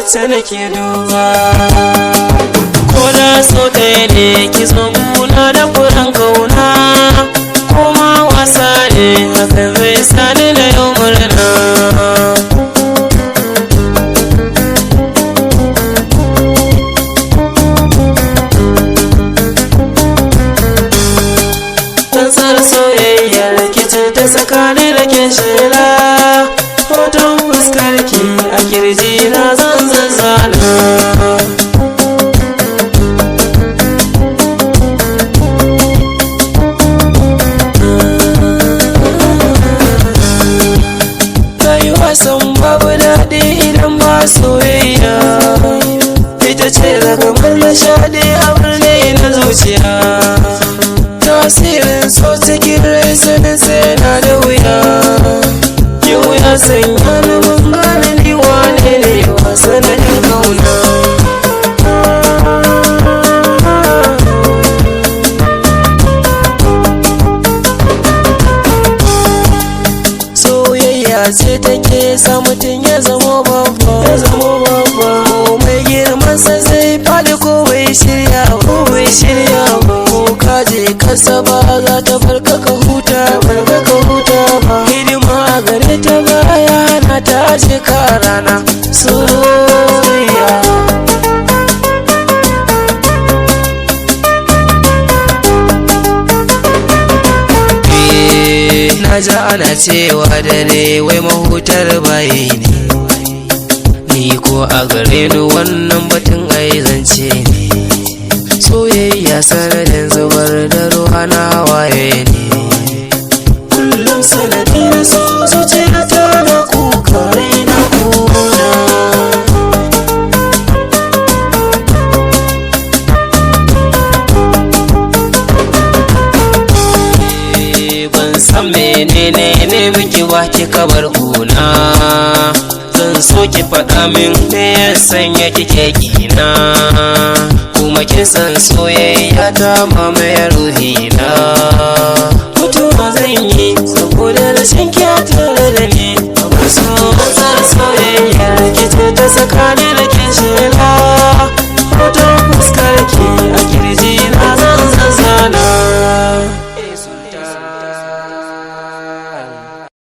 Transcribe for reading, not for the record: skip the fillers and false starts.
wacce nake duba. Ko da so ɗaya ne ki zo muna da furen kauna, kuma wasa ne hakan zai sani da yau murna. Tsantsar soyayyar kice ta tsakani da ke shela, hoton fuskarki a kirji na zan zazzana. San babu daɗi idan ba soyayya, ita ce ragamar nishaɗi a birni na zuciya. Tasirin so cikin rai sanin sai na da wuya, yau ya sanya ni mun gane ni wane ne wasa na yin kauna. Ce take sa mutum ya zama babba, ko mai girman sa zai faɗi ko bai shirya ba, ko kaje kasa ba za ta barka ka huta ba, hidima a gare ta baya na ta aje ka rana soyayya. Naja ana cewa dare wai mahutar bayi ne, ni ko a gare ni wannan batun ai zance ne. Soyayya sanadin zubar da ruwa na hawaye ne, kullum sanadin so zuciya ta na kuka raina kuna. San menene ne miki ba kika bar kuna, zan so ki faɗa min me ya sanya kike kina, kuma kin san soyayya ta mamaye ruhina. Mutuwa zan yi saboda rashin ki